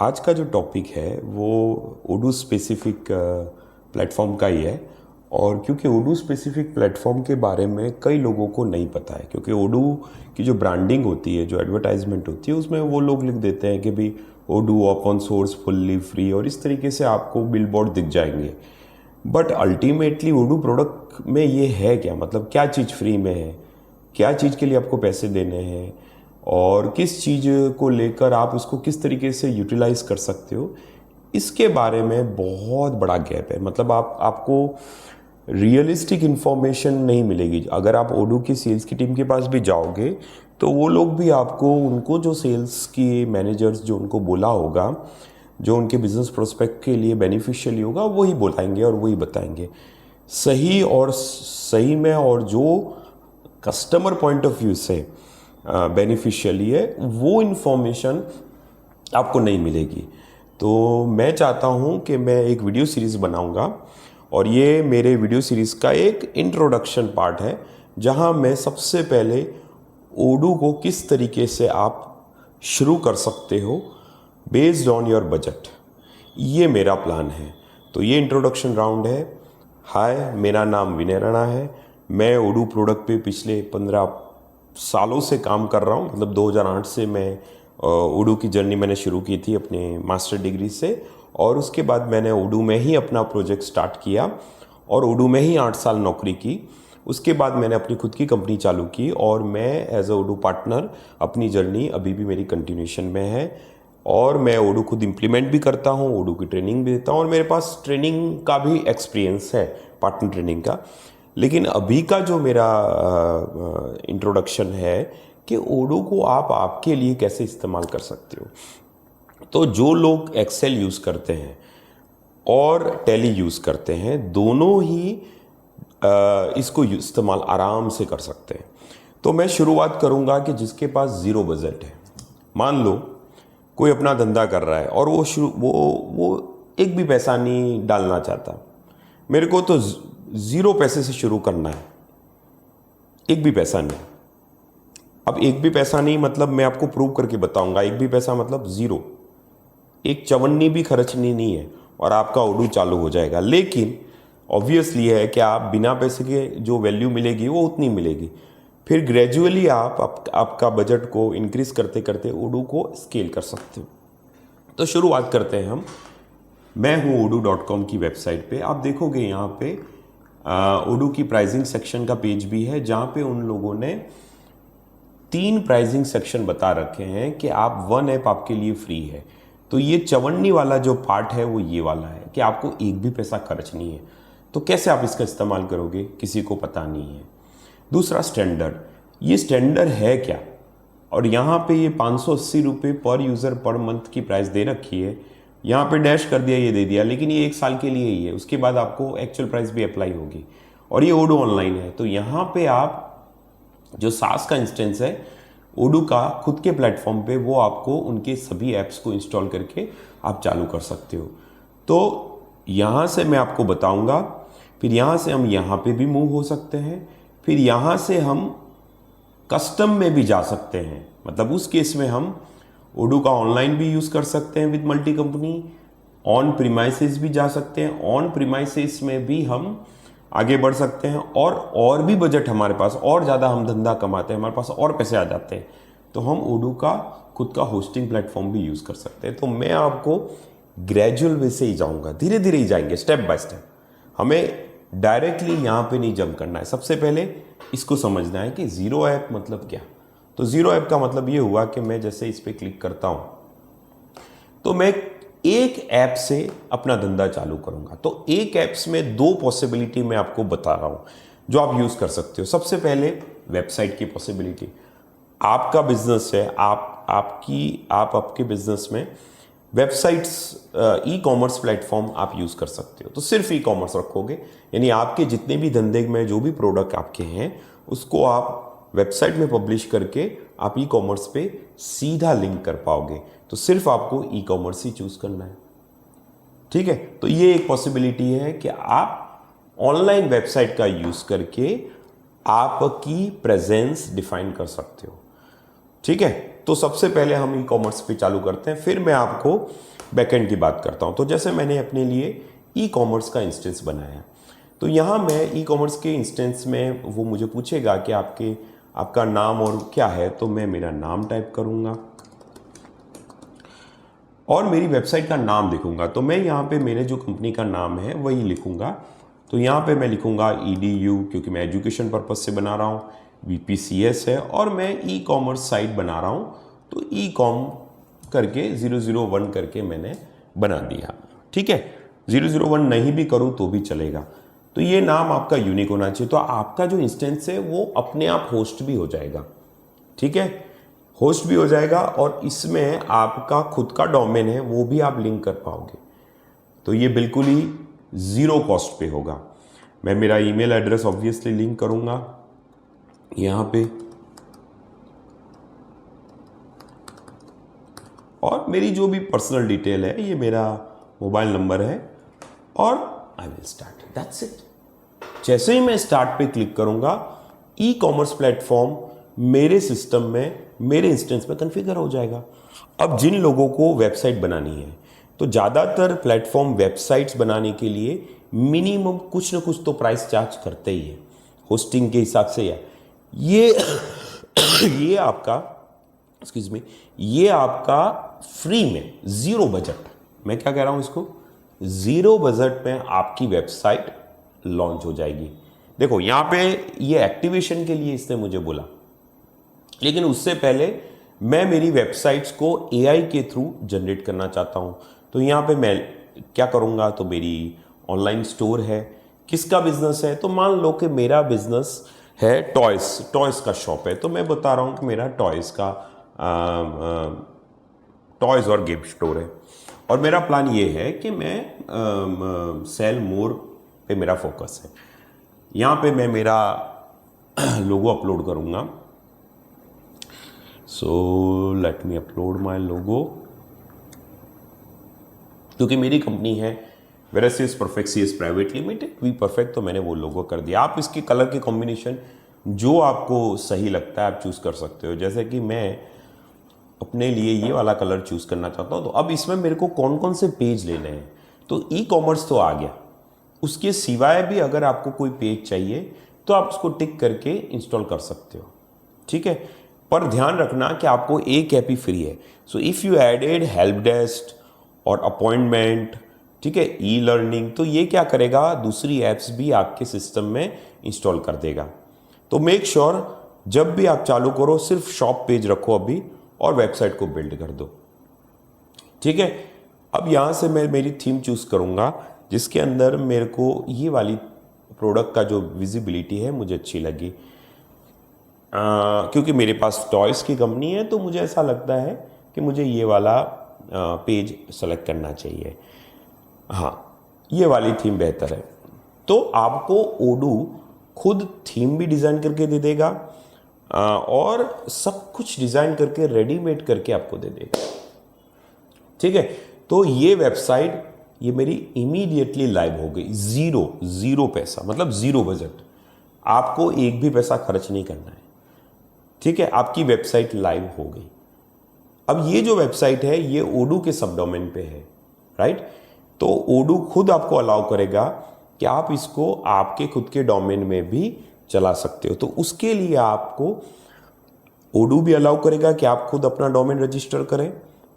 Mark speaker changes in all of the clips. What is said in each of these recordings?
Speaker 1: आज का जो टॉपिक है वो ओडू स्पेसिफिक प्लेटफॉर्म का ही है। और क्योंकि ओडू स्पेसिफिक प्लेटफॉर्म के बारे में कई लोगों को नहीं पता है, क्योंकि ओडू की जो ब्रांडिंग होती है, जो एडवर्टाइजमेंट होती है, उसमें वो लोग लिख देते हैं कि भाई ओडू ओपन सोर्स फुल्ली फ्री, और इस तरीके से आपको बिलबोर्ड दिख जाएंगे। बट अल्टीमेटली ओडू प्रोडक्ट में ये है क्या, मतलब क्या चीज़ फ्री में है, क्या चीज़ के लिए आपको पैसे देने हैं, और किस चीज़ को लेकर आप उसको किस तरीके से यूटिलाइज कर सकते हो, इसके बारे में बहुत बड़ा गैप है। मतलब आपको रियलिस्टिक इन्फॉर्मेशन नहीं मिलेगी। अगर आप ओडू की सेल्स की टीम के पास भी जाओगे तो वो लोग भी आपको, उनको जो सेल्स की मैनेजर्स जो उनको बोला होगा, जो उनके बिजनेस प्रोस्पेक्ट के लिए बेनिफिशियली होगा, वही बताएंगे और वही बताएंगे सही और सही में, और जो कस्टमर पॉइंट ऑफ व्यू से बेनिफिशियली है वो इन्फॉर्मेशन आपको नहीं मिलेगी। तो मैं चाहता हूँ कि मैं एक वीडियो सीरीज़ बनाऊँगा, और ये मेरे वीडियो सीरीज़ का एक इंट्रोडक्शन पार्ट है, जहाँ मैं सबसे पहले ओडू को किस तरीके से आप शुरू कर सकते हो बेस्ड ऑन योर बजट, ये मेरा प्लान है। तो ये इंट्रोडक्शन राउंड है। हाय, मेरा नाम विनय राणा है। मैं ओडू प्रोडक्ट पे पिछले 15 सालों से काम कर रहा हूँ। मतलब 2008 से मैं ओडू की जर्नी मैंने शुरू की थी अपने मास्टर डिग्री से, और उसके बाद मैंने ओडू में ही अपना प्रोजेक्ट स्टार्ट किया और ओडू में ही 8 साल नौकरी की। उसके बाद मैंने अपनी खुद की कंपनी चालू की, और मैं एज अ ओडू पार्टनर अपनी जर्नी अभी भी मेरी कंटिन्यूशन में है। और मैं ओडू खुद इम्प्लीमेंट भी करता हूँ, ओडू की ट्रेनिंग भी देता हूँ, और मेरे पास ट्रेनिंग का भी एक्सपीरियंस है, पार्टनर ट्रेनिंग का। लेकिन अभी का जो मेरा इंट्रोडक्शन है कि ओडू को आप आपके लिए कैसे इस्तेमाल कर सकते हो। तो जो लोग एक्सेल यूज़ करते हैं और टैली यूज़ करते हैं, दोनों ही इसको इस्तेमाल आराम से कर सकते हैं। तो मैं शुरुआत करूंगा कि जिसके पास ज़ीरो बजट है। मान लो कोई अपना धंधा कर रहा है और वो एक भी पैसा नहीं डालना चाहता। मेरे को तो ज़ीरो पैसे से शुरू करना है, एक भी पैसा नहीं। अब एक भी पैसा नहीं मतलब मैं आपको प्रूव करके बताऊंगा। एक भी पैसा मतलब ज़ीरो, एक चवन्नी भी खर्चनी नहीं है, और आपका ओडू चालू हो जाएगा। लेकिन ऑब्वियसली है कि आप बिना पैसे के जो वैल्यू मिलेगी वो उतनी मिलेगी। फिर ग्रेजुअली आपका बजट को इंक्रीज करते करते ओडू को स्केल कर सकते हो। तो शुरुआत करते हैं हम। मैं हूँ odoo.com की वेबसाइट पे। आप देखोगे यहाँ पे ओडू की प्राइसिंग सेक्शन का पेज भी है, जहाँ पे उन लोगों ने 3 प्राइसिंग सेक्शन बता रखे हैं कि आप 1 ऐप आपके लिए फ्री है। तो ये चवन्नी वाला जो पार्ट है वो ये वाला है कि आपको एक भी पैसा खर्च नहीं है। तो कैसे आप इसका इस्तेमाल करोगे, किसी को पता नहीं है। दूसरा, स्टैंडर्ड। ये स्टैंडर्ड है क्या, और यहाँ पे ये 580 रुपये पर यूज़र पर मंथ की प्राइस दे रखी है। यहाँ पे डैश कर दिया, ये दे दिया, लेकिन ये 1 साल के लिए ही है। उसके बाद आपको एक्चुअल प्राइस भी अप्लाई होगी, और ये ओडू ऑनलाइन है। तो यहाँ पे आप जो सास का इंस्टेंस है ओडू का खुद के प्लेटफॉर्म पे, वो आपको उनके सभी ऐप्स को इंस्टॉल करके आप चालू कर सकते हो। तो यहाँ से मैं आपको बताऊंगा, फिर यहाँ से हम यहाँ पे भी मूव हो सकते हैं, फिर यहाँ से हम कस्टम में भी जा सकते हैं। मतलब उस केस में हम ओडू का ऑनलाइन भी यूज़ कर सकते हैं with multi company, on premises भी जा सकते हैं। ऑन प्रीमाइसेस में भी हम आगे बढ़ सकते हैं, और भी बजट हमारे पास, और ज़्यादा हम धंधा कमाते हैं, हमारे पास और पैसे आ जाते हैं, तो हम ओडू का खुद का होस्टिंग प्लेटफॉर्म भी यूज़ कर सकते हैं। तो मैं आपको ग्रेजुअल वे से ही जाऊँगा, धीरे धीरे ही जाएंगे, स्टेप बाय स्टेप। हमें डायरेक्टली यहाँ पे नहीं जंप करना है। सबसे पहले इसको समझना है कि ज़ीरो ऐप मतलब क्या। तो ज़ीरो ऐप का मतलब ये हुआ कि मैं जैसे इस पर क्लिक करता हूँ तो मैं एक ऐप से अपना धंधा चालू करूंगा। तो एक ऐप्स में 2 पॉसिबिलिटी मैं आपको बता रहा हूं जो आप यूज कर सकते हो। सबसे पहले वेबसाइट की पॉसिबिलिटी। आपका बिजनेस है, आप आपके बिजनेस में वेबसाइट्स, ई कॉमर्स प्लेटफॉर्म आप यूज कर सकते हो। तो सिर्फ ई कॉमर्स रखोगे, यानी आपके जितने भी धंधे में जो भी प्रोडक्ट आपके हैं उसको आप वेबसाइट में पब्लिश करके आप ई कॉमर्स पे सीधा लिंक कर पाओगे। तो सिर्फ आपको ई कॉमर्स ही चूज करना है, ठीक है। तो ये एक पॉसिबिलिटी है कि आप ऑनलाइन वेबसाइट का यूज करके आपकी प्रेजेंस डिफाइन कर सकते हो, ठीक है। तो सबसे पहले हम ई कॉमर्स पे चालू करते हैं, फिर मैं आपको बैकएंड की बात करता हूँ। तो जैसे मैंने अपने लिए ई कॉमर्स का इंस्टेंस बनाया, तो यहाँ मैं ई कॉमर्स के इंस्टेंस में वो मुझे पूछेगा कि आपका नाम और क्या है, तो मैं मेरा नाम टाइप करूँगा और मेरी वेबसाइट का नाम लिखूंगा। तो मैं यहाँ पे मेरे जो कंपनी का नाम है वही लिखूंगा। तो यहाँ पे मैं लिखूंगा EDU, क्योंकि मैं एजुकेशन पर्पज से बना रहा हूँ। VPCS है और मैं ई कॉमर्स साइट बना रहा हूँ, तो ई कॉम करके 001 करके मैंने बना दिया। ठीक है, 001 नहीं भी करूँ तो भी चलेगा। तो ये नाम आपका यूनिक होना चाहिए। तो आपका जो इंस्टेंस है वो अपने आप होस्ट भी हो जाएगा। ठीक है, होस्ट भी हो जाएगा और इसमें आपका खुद का डोमेन है वो भी आप लिंक कर पाओगे। तो ये बिल्कुल ही ज़ीरो कॉस्ट पे होगा। मैं मेरा ईमेल एड्रेस ऑब्वियसली लिंक करूंगा यहाँ पे, और मेरी जो भी पर्सनल डिटेल है, ये मेरा मोबाइल नंबर है, और आई विल स्टार्ट, दैट्स इट। जैसे ही मैं स्टार्ट पे क्लिक करूंगा, ई कॉमर्स प्लेटफॉर्म मेरे सिस्टम में, मेरे इंस्टेंस में कॉन्फ़िगर हो जाएगा। अब जिन लोगों को वेबसाइट बनानी है, तो ज़्यादातर प्लेटफॉर्म वेबसाइट्स बनाने के लिए मिनिमम कुछ ना कुछ तो प्राइस चार्ज करते ही है, होस्टिंग के हिसाब से। ये ये आपका, एक्सक्यूज मी, ये आपका फ्री में ज़ीरो बजट, मैं क्या कह रहा हूँ इसको, ज़ीरो बजट में आपकी वेबसाइट लॉन्च हो जाएगी। देखो यहाँ पे ये एक्टिवेशन के लिए इसने मुझे बोला, लेकिन उससे पहले मैं मेरी वेबसाइट्स को AI के थ्रू जनरेट करना चाहता हूँ। तो यहाँ पे मैं क्या करूँगा, तो मेरी ऑनलाइन स्टोर है, किसका बिजनेस है, तो मान लो कि मेरा बिजनेस है टॉयज़ का शॉप है। तो मैं बता रहा हूँ कि मेरा टॉयज़ और गेम स्टोर है, और मेरा प्लान ये है कि मैं सेल मोर पे मेरा फोकस है। यहाँ पे मैं मेरा लोगो अपलोड करूँगा। So let me upload my logo, क्योंकि मेरी कंपनी है Veracious Perfexious private limited, we perfect, तो मैंने वो लोगो कर दिया। आप इसके कलर के कॉम्बिनेशन जो आपको सही लगता है आप चूज़ कर सकते हो। जैसे कि मैं अपने लिए ये वाला कलर चूज़ करना चाहता हूँ। तो अब इसमें मेरे को कौन कौन से पेज लेने हैं, तो ई कॉमर्स तो आ गया, उसके सिवाय भी अगर आपको कोई पेज चाहिए तो आप उसको टिक करके इंस्टॉल कर सकते हो। ठीक है, पर ध्यान रखना कि आपको एक ऐप ही फ्री है। So if you added help desk और अपॉइंटमेंट, ठीक है, ई लर्निंग, तो ये क्या करेगा, दूसरी ऐप्स भी आपके सिस्टम में इंस्टॉल कर देगा। तो मेक श्योर जब भी आप चालू करो सिर्फ शॉप पेज रखो अभी, और वेबसाइट को बिल्ड कर दो। ठीक है, अब यहाँ से मैं मेरी थीम चूज करूँगा, जिसके अंदर मेरे को ये वाली प्रोडक्ट का जो विजिबिलिटी है मुझे अच्छी लगी। क्योंकि मेरे पास टॉयज़ की कंपनी है, तो मुझे ऐसा लगता है कि मुझे ये वाला पेज सेलेक्ट करना चाहिए। हाँ, ये वाली थीम बेहतर है। तो आपको ओडू खुद थीम भी डिज़ाइन करके दे देगा, और सब कुछ डिज़ाइन करके रेडीमेड करके आपको दे देगा। ठीक है, तो ये वेबसाइट ये मेरी इमीडिएटली लाइव हो गई। ज़ीरो पैसा, मतलब ज़ीरो बजट, आपको एक भी पैसा खर्च नहीं करना है। ठीक है, आपकी वेबसाइट लाइव हो गई। अब ये जो वेबसाइट है ये ओडू के सब डोमेन पे है, राइट। तो ओडू खुद आपको अलाउ करेगा कि आप इसको आपके खुद के डोमेन में भी चला सकते हो। तो उसके लिए आपको ओडू भी अलाउ करेगा कि आप खुद अपना डोमेन रजिस्टर करें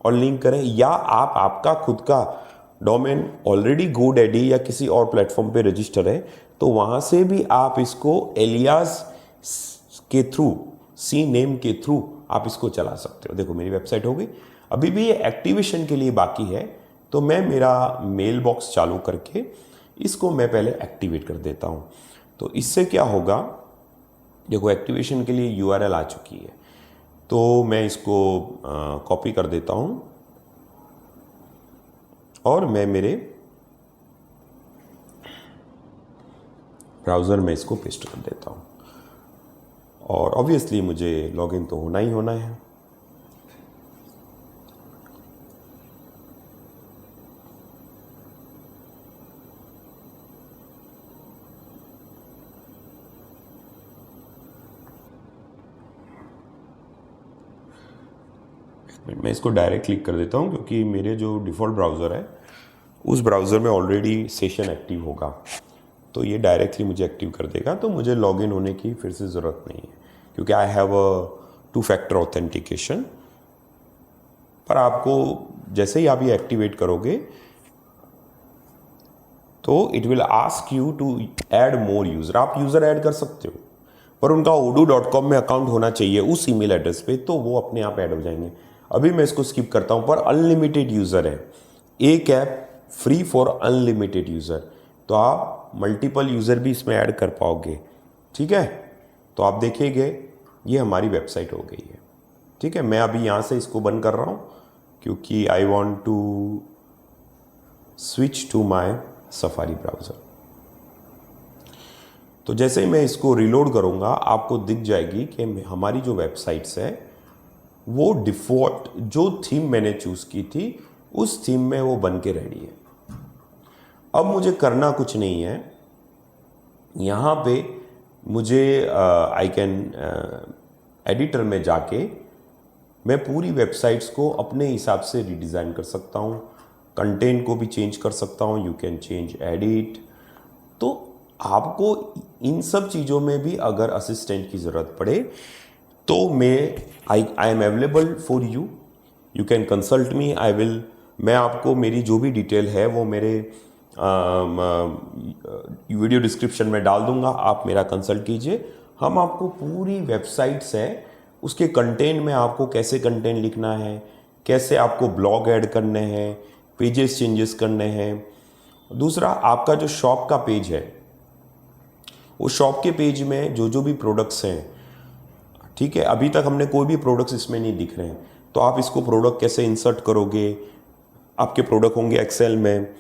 Speaker 1: और लिंक करें, या आप आपका खुद का डोमेन ऑलरेडी गोडैडी या किसी और प्लेटफॉर्म पे रजिस्टर है, तो वहाँ से भी आप इसको एलियास के थ्रू, सी नेम के थ्रू आप इसको चला सकते हो। देखो मेरी वेबसाइट हो गई, अभी भी ये एक्टिवेशन के लिए बाकी है। तो मैं मेरा मेल बॉक्स चालू करके इसको मैं पहले एक्टिवेट कर देता हूँ। तो इससे क्या होगा, देखो एक्टिवेशन के लिए URL आ चुकी है, तो मैं इसको कॉपी कर देता हूँ और मैं मेरे ब्राउज़र में इसको पेस्ट कर देता हूँ। और ऑब्वियसली मुझे लॉगिन तो होना ही होना है। मैं इसको डायरेक्ट क्लिक कर देता हूँ क्योंकि मेरे जो डिफ़ॉल्ट ब्राउज़र है उस ब्राउज़र में ऑलरेडी सेशन एक्टिव होगा, तो ये डायरेक्टली मुझे एक्टिव कर देगा, तो मुझे लॉगिन होने की फिर से ज़रूरत नहीं है क्योंकि I have a 2 factor authentication. पर आपको जैसे ही आप ये एक्टिवेट करोगे तो it will ask you to add more user. आप यूज़र ऐड कर सकते हो, पर उनका odoo.com में अकाउंट होना चाहिए उस ईमेल एड्रेस पे, तो वो अपने आप ऐड हो जाएंगे। अभी मैं इसको स्किप करता हूँ, पर अनलिमिटेड यूज़र है, एक app free for unlimited user, तो आप मल्टीपल यूज़र भी इसमें ऐड कर पाओगे। ठीक है, तो आप देखिएगे ये हमारी वेबसाइट हो गई है। ठीक है, मैं अभी यहाँ से इसको बंद कर रहा हूँ क्योंकि I want to switch to my Safari browser. तो जैसे ही मैं इसको रिलोड करूँगा आपको दिख जाएगी कि हमारी जो वेबसाइट्स है वो डिफ़ॉल्ट जो थीम मैंने चूज़ की थी उस थीम में वो बन के रेडी है। अब मुझे करना कुछ नहीं है, यहाँ पे मुझे आई कैन एडिटर में जाके मैं पूरी वेबसाइट्स को अपने हिसाब से रिडिज़ाइन कर सकता हूँ, कंटेंट को भी चेंज कर सकता हूँ, यू कैन चेंज एडिट। तो आपको इन सब चीज़ों में भी अगर असिस्टेंट की ज़रूरत पड़े तो I am available for you, you can consult me. मैं आपको मेरी जो भी डिटेल है वो मेरे वीडियो डिस्क्रिप्शन में डाल दूंगा, आप मेरा कंसल्ट कीजिए। हम आपको पूरी वेबसाइट्स है उसके कंटेंट में आपको कैसे कंटेंट लिखना है, कैसे आपको ब्लॉग ऐड करने हैं, पेजेस चेंजेस करने हैं। दूसरा, आपका जो शॉप का पेज है वो शॉप के पेज में जो जो भी प्रोडक्ट्स हैं, ठीक है, अभी तक हमने कोई भी प्रोडक्ट्स इसमें नहीं दिख रहे हैं, तो आप इसको प्रोडक्ट कैसे इंसर्ट करोगे। आपके प्रोडक्ट होंगे एक्सेल में,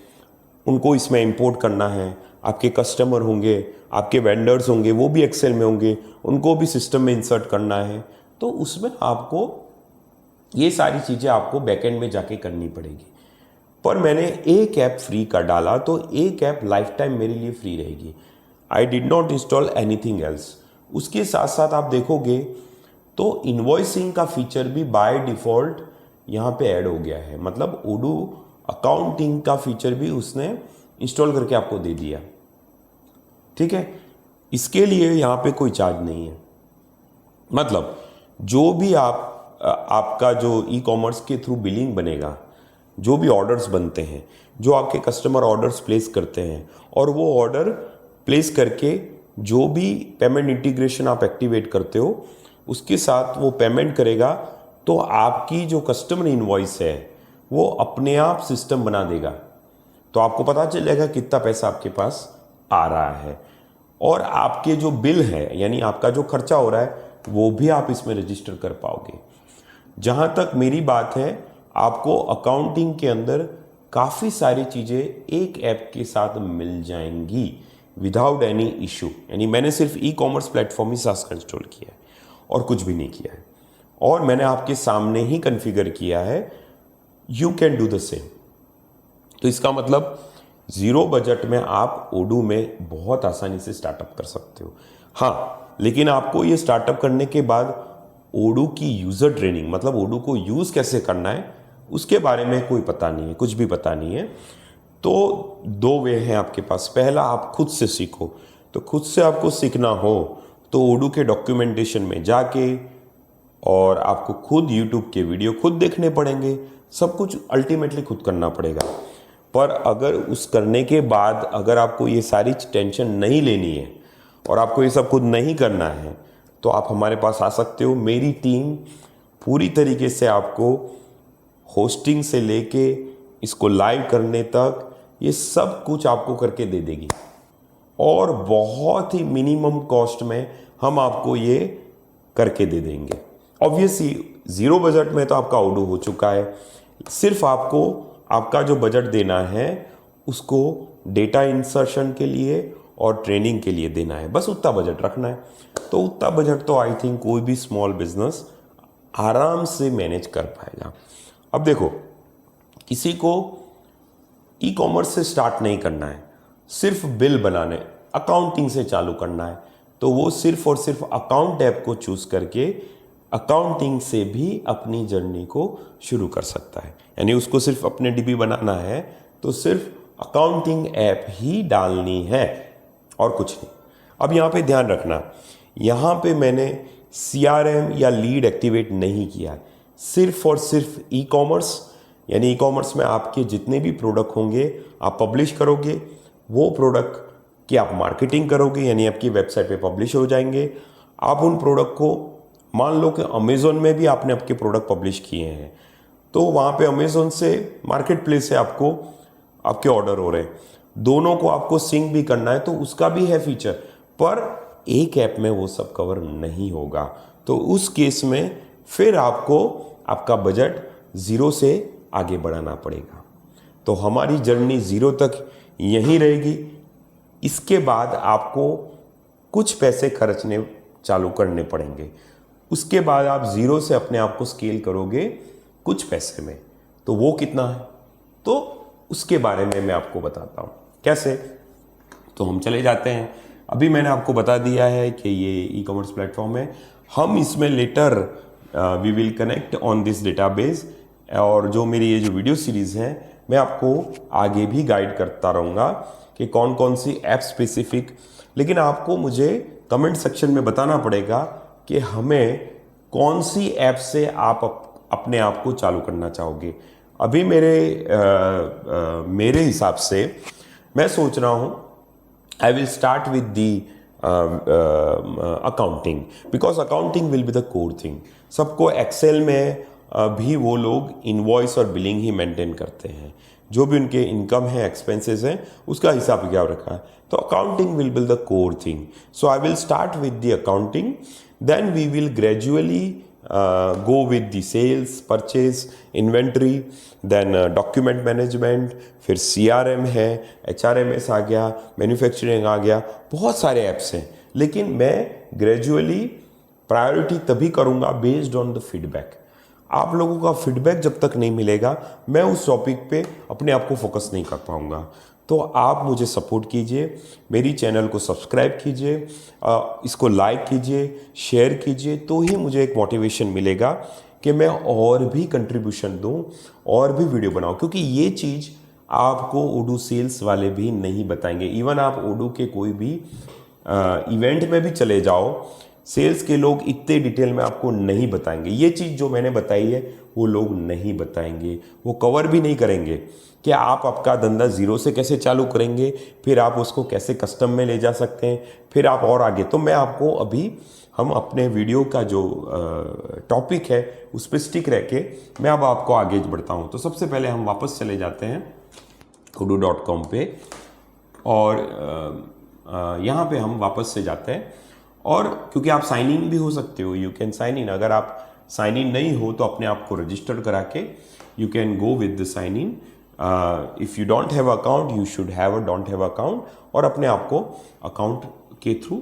Speaker 1: उनको इसमें इंपोर्ट करना है। आपके कस्टमर होंगे, आपके वेंडर्स होंगे, वो भी एक्सेल में होंगे, उनको भी सिस्टम में इंसर्ट करना है। तो उसमें आपको ये सारी चीज़ें आपको बैकएंड में जाके करनी पड़ेगी। पर मैंने एक ऐप फ्री का डाला तो एक ऐप लाइफ टाइम मेरे लिए फ्री रहेगी। I did not install anything else. उसके साथ साथ आप देखोगे तो इनवॉइसिंग का फीचर भी बाय डिफ़ॉल्ट यहाँ पे ऐड हो गया है, मतलब odoo अकाउंटिंग का फीचर भी उसने इंस्टॉल करके आपको दे दिया। ठीक है, इसके लिए यहाँ पे कोई चार्ज नहीं है, मतलब जो भी आपका जो ई कॉमर्स के थ्रू बिलिंग बनेगा, जो भी ऑर्डर्स बनते हैं, जो आपके कस्टमर ऑर्डर्स प्लेस करते हैं और वो ऑर्डर प्लेस करके जो भी पेमेंट इंटीग्रेशन आप एक्टिवेट करते हो उसके साथ वो पेमेंट करेगा, तो आपकी जो कस्टमर इनवॉइस है वो अपने आप सिस्टम बना देगा। तो आपको पता चलेगा कितना पैसा आपके पास आ रहा है, और आपके जो बिल है यानी आपका जो खर्चा हो रहा है वो भी आप इसमें रजिस्टर कर पाओगे। जहाँ तक मेरी बात है, आपको अकाउंटिंग के अंदर काफ़ी सारी चीज़ें एक ऐप के साथ मिल जाएंगी विदाउट एनी इशू। यानी मैंने सिर्फ ई कॉमर्स प्लेटफॉर्म ही साथ इंस्टॉल किया है और कुछ भी नहीं किया है, और मैंने आपके सामने ही कॉन्फ़िगर किया है। You can do the same. तो इसका मतलब ज़ीरो बजट में आप odoo में बहुत आसानी से स्टार्टअप कर सकते हो। हाँ, लेकिन आपको ये स्टार्टअप करने के बाद odoo की यूज़र ट्रेनिंग, मतलब odoo को यूज़ कैसे करना है उसके बारे में कोई पता नहीं है, कुछ भी पता नहीं है। तो 2 वे हैं आपके पास। पहला, आप खुद से सीखो। तो खुद से आपको सीखना हो तो odoo के डॉक्यूमेंटेशन में जाके और आपको खुद यूट्यूब के वीडियो खुद देखने पड़ेंगे, सब कुछ अल्टीमेटली खुद करना पड़ेगा। पर अगर उस करने के बाद अगर आपको ये सारी टेंशन नहीं लेनी है और आपको ये सब खुद नहीं करना है तो आप हमारे पास आ सकते हो। मेरी टीम पूरी तरीके से आपको होस्टिंग से लेके इसको लाइव करने तक ये सब कुछ आपको करके दे देगी, और बहुत ही मिनिमम कॉस्ट में हम आपको ये करके दे देंगे। ऑब्वियसली ज़ीरो बजट में तो आपका odoo हो चुका है, सिर्फ आपको आपका जो बजट देना है उसको डेटा इंसर्शन के लिए और ट्रेनिंग के लिए देना है, बस उतना बजट रखना है। तो उतना बजट तो आई थिंक कोई भी स्मॉल बिजनेस आराम से मैनेज कर पाएगा। अब देखो, किसी को ई कॉमर्स से स्टार्ट नहीं करना है, सिर्फ बिल बनाने, अकाउंटिंग से चालू करना है, तो वो सिर्फ और सिर्फ अकाउंट ऐप को चूज़ करके अकाउंटिंग से भी अपनी जर्नी को शुरू कर सकता है। यानी उसको सिर्फ अपने डीबी बनाना है तो सिर्फ अकाउंटिंग ऐप ही डालनी है और कुछ नहीं। अब यहाँ पे ध्यान रखना, यहाँ पे मैंने CRM या लीड एक्टिवेट नहीं किया है, सिर्फ और सिर्फ ई कॉमर्स। यानी ई कॉमर्स में आपके जितने भी प्रोडक्ट होंगे आप पब्लिश करोगे, वो प्रोडक्ट की आप मार्केटिंग करोगे, यानी आपकी वेबसाइट पे पब्लिश हो जाएंगे। आप उन प्रोडक्ट को, मान लो कि अमेज़ोन में भी आपने आपके प्रोडक्ट पब्लिश किए हैं, तो वहाँ पे अमेज़ोन से मार्केट प्लेस से आपको आपके ऑर्डर हो रहे हैं, दोनों को आपको सिंक भी करना है तो उसका भी है फीचर, पर एक ऐप में वो सब कवर नहीं होगा। तो उस केस में फिर आपको आपका बजट 0 से आगे बढ़ाना पड़ेगा। तो हमारी जर्नी 0 तक यहीं रहेगी। इसके बाद आपको कुछ पैसे खर्चने चालू करने पड़ेंगे, उसके बाद आप 0 से अपने आप को स्केल करोगे कुछ पैसे में। तो वो कितना है, तो उसके बारे में मैं आपको बताता हूँ कैसे। तो हम चले जाते हैं। अभी मैंने आपको बता दिया है कि ये ई कॉमर्स प्लेटफॉर्म है। हम इसमें later we will connect on this database, और जो मेरी ये जो वीडियो सीरीज़ है मैं आपको आगे भी गाइड करता रहूँगा कि कौन कौन सी ऐप स्पेसिफिक। लेकिन आपको मुझे कमेंट सेक्शन में बताना पड़ेगा कि हमें कौन सी ऐप से आप अपने आप को चालू करना चाहोगे। अभी मेरे हिसाब से मैं सोच रहा हूँ I will start with the accounting, because accounting will be the core thing. सबको एक्सेल में भी वो लोग इनवॉइस और बिलिंग ही मेंटेन करते हैं, जो भी उनके इनकम है, एक्सपेंसेस हैं, उसका हिसाब क्या रखा है। तो accounting will be the core thing. So I will start with the accounting, then we will gradually go with the sales, purchase, inventory, then document management, फिर CRM है, HRMS आ गया, मैन्युफैक्चरिंग आ गया, बहुत सारे ऐप्स हैं। लेकिन मैं ग्रेजुअली प्रायोरिटी तभी करूँगा बेस्ड ऑन द फीडबैक। आप लोगों का फीडबैक जब तक नहीं मिलेगा मैं उस टॉपिक पे अपने आप को फोकस नहीं कर पाऊँगा। तो आप मुझे सपोर्ट कीजिए, मेरी चैनल को सब्सक्राइब कीजिए, इसको लाइक कीजिए, शेयर कीजिए, तो ही मुझे एक मोटिवेशन मिलेगा कि मैं और भी कंट्रीब्यूशन दूं और भी वीडियो बनाऊं। क्योंकि ये चीज़ आपको ओडू सेल्स वाले भी नहीं बताएंगे। इवन आप ओडू के कोई भी इवेंट में भी चले जाओ, सेल्स के लोग इतने डिटेल में आपको नहीं बताएंगे। ये चीज़ जो मैंने बताई है वो लोग नहीं बताएंगे, वो कवर भी नहीं करेंगे कि आप आपका धंधा 0 से कैसे चालू करेंगे, फिर आप उसको कैसे कस्टम में ले जा सकते हैं, फिर आप और आगे। तो मैं आपको अभी, हम अपने वीडियो का जो टॉपिक है उस पर स्टिक रह के मैं अब आपको आगे बढ़ता हूँ। तो सबसे पहले हम वापस चले जाते हैं odoo.com पे, और यहाँ पे हम वापस से जाते हैं। और क्योंकि आप साइन इन भी हो सकते हो, यू कैन साइन इन। अगर आप साइन इन नहीं हो तो अपने आप को रजिस्टर करा के you can go with the sign in. If you don't have account, you should have a don't have account, और अपने आप को अकाउंट के थ्रू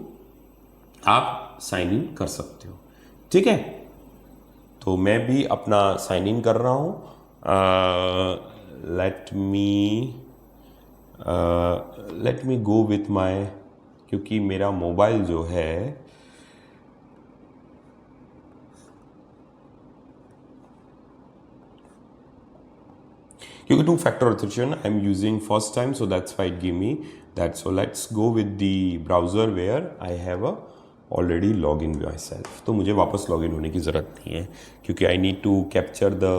Speaker 1: आप साइन इन कर सकते हो। ठीक है, तो मैं भी अपना साइन इन कर रहा हूँ। Let me go with my, क्योंकि मेरा मोबाइल जो है क्योंकि 2-factor authentication I am using first time, so that's why it give me that. So let's go with the browser where I have a already login myself. तो मुझे वापस login होने की ज़रूरत नहीं है क्योंकि I need to capture the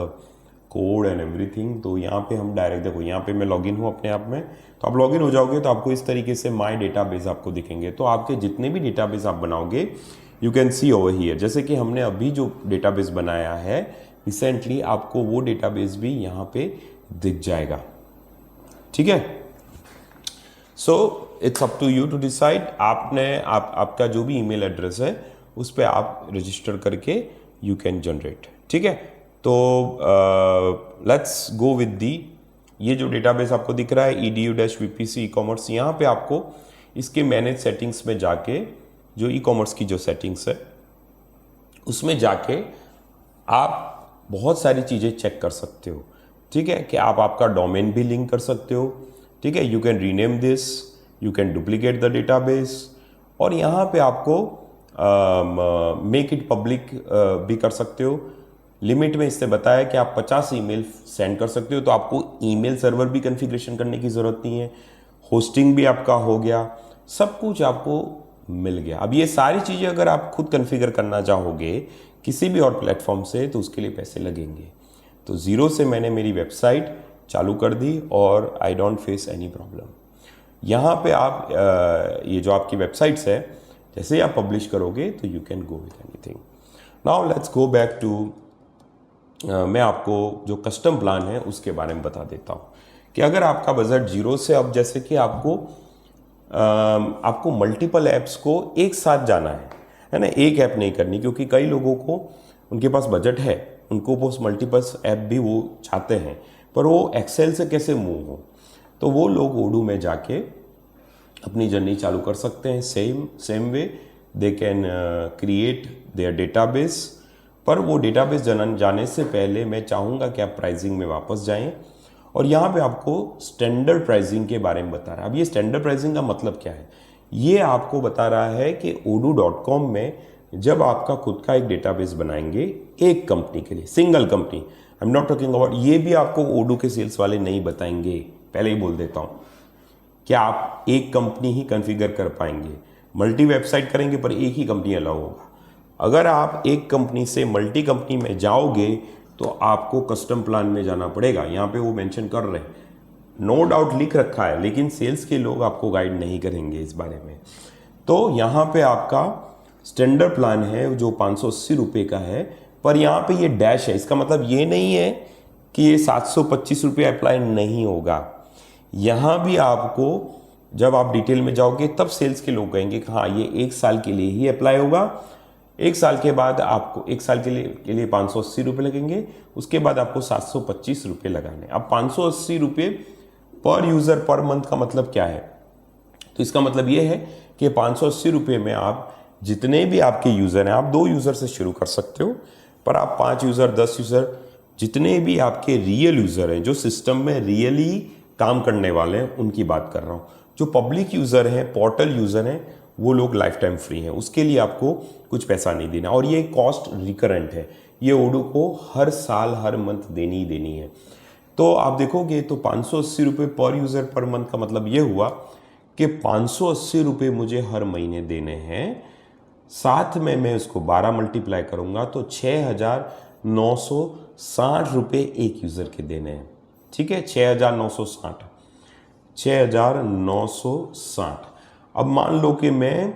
Speaker 1: code and everything। तो यहाँ पे हम डायरेक्ट, देखो यहाँ पे मैं लॉगिन हूँ अपने आप में। तो आप लॉगिन हो जाओगे तो आपको इस तरीके से माई डेटाबेस आपको दिखेंगे। तो आपके जितने भी डेटाबेस आप बनाओगे you can see over here. जैसे कि हमने अभी जो डेटाबेस बनाया है रिसेंटली, आपको वो डेटाबेस भी यहाँ पे दिख जाएगा। ठीक है, so it's up to you to decide. आपका जो भी ईमेल एड्रेस है उस पर आप रजिस्टर करके यू कैन जनरेट। ठीक है, तो लेट्स गो विद दी, ये जो डेटाबेस आपको दिख रहा है edu-vpc ई-कॉमर्स, यहाँ पे आपको इसके मैनेज सेटिंग्स में जाके, जो ई-कॉमर्स की जो सेटिंग्स है उसमें जाके आप बहुत सारी चीज़ें चेक कर सकते हो। ठीक है, कि आप आपका डोमेन भी लिंक कर सकते हो। ठीक है, you can rename this, you can duplicate the database, और यहाँ पे आपको मेक इट पब्लिक भी कर सकते हो। लिमिट में इससे बताया कि आप 50 ईमेल सेंड कर सकते हो, तो आपको ईमेल सर्वर भी कॉन्फ़िगरेशन करने की ज़रूरत नहीं है, होस्टिंग भी आपका हो गया, सब कुछ आपको मिल गया। अब ये सारी चीज़ें अगर आप खुद कॉन्फ़िगर करना चाहोगे किसी भी और प्लेटफॉर्म से तो उसके लिए पैसे लगेंगे। तो ज़ीरो से मैंने मेरी वेबसाइट चालू कर दी और I don't face any problem. यहाँ पे आप ये जो आपकी वेबसाइट्स है, जैसे ही आप पब्लिश करोगे तो you can go with anything. Now let's go back to, मैं आपको जो कस्टम प्लान है उसके बारे में बता देता हूँ कि अगर आपका बजट जीरो से, अब जैसे कि आपको मल्टीपल ऐप्स को एक साथ जाना है ना, एक ऐप नहीं करनी, क्योंकि कई लोगों को उनके पास बजट है, उनको वो मल्टीपल ऐप भी वो चाहते हैं, पर वो एक्सेल से कैसे मूव हो, तो वो लोग ओडू में जाके अपनी जर्नी चालू कर सकते हैं। Same way they can create their database. पर वो डेटाबेस जाने से पहले मैं चाहूँगा कि आप प्राइसिंग में वापस जाएं, और यहाँ पे आपको स्टैंडर्ड प्राइसिंग के बारे में बता रहा है। अब ये स्टैंडर्ड प्राइसिंग का मतलब क्या है, ये आपको बता रहा है कि odoo.com में जब आपका खुद का एक डेटाबेस बनाएंगे एक कंपनी के लिए, single company, I am not talking about, ये भी आपको odoo के सेल्स वाले नहीं बताएंगे, पहले ही बोल देता हूँ कि आप एक कंपनी ही कॉन्फ़िगर कर पाएंगे। मल्टी वेबसाइट करेंगे पर एक ही कंपनी अलाउ होगा। अगर आप एक कंपनी से मल्टी कंपनी में जाओगे तो आपको कस्टम प्लान में जाना पड़ेगा। यहाँ पे वो मेंशन कर रहे हैं, नो डाउट लिख रखा है, लेकिन सेल्स के लोग आपको गाइड नहीं करेंगे इस बारे में। तो यहाँ पे आपका स्टैंडर्ड प्लान है जो 580 रुपये का है, पर यहाँ पे ये डैश है, इसका मतलब ये नहीं है कि ये 725 रुपये अप्लाई नहीं होगा। यहाँ भी आपको जब आप डिटेल में जाओगे तब सेल्स के लोग कहेंगे कि हाँ ये एक साल के लिए ही अप्लाई होगा, एक साल के बाद आपको, एक साल के लिए 580 रुपये लगेंगे, उसके बाद आपको 725 रुपये लगाने। अब 580 रुपये पर यूज़र पर मंथ का मतलब क्या है, तो इसका मतलब ये है कि 580 रुपये में आप जितने भी आपके यूज़र हैं, आप 2 यूज़र से शुरू कर सकते हो, पर आप 5 यूज़र 10 यूज़र जितने भी आपके रियल यूज़र हैं जो सिस्टम में रियली काम करने वाले हैं उनकी बात कर रहा हूँ। जो पब्लिक यूज़र हैं, पोर्टल यूज़र हैं, वो लोग लाइफ टाइम फ्री हैं, उसके लिए आपको कुछ पैसा नहीं देना, और ये कॉस्ट रिकरेंट है, ये ओडू को हर साल हर मंथ देनी ही देनी है। तो आप देखोगे तो 580 रुपये पर यूज़र पर मंथ का मतलब ये हुआ कि 580 रुपये मुझे हर महीने देने हैं, साथ में मैं उसको 12 मल्टीप्लाई करूँगा तो 6,960 रुपये एक यूज़र के देने हैं। ठीक है, 6,960। अब मान लो कि मैं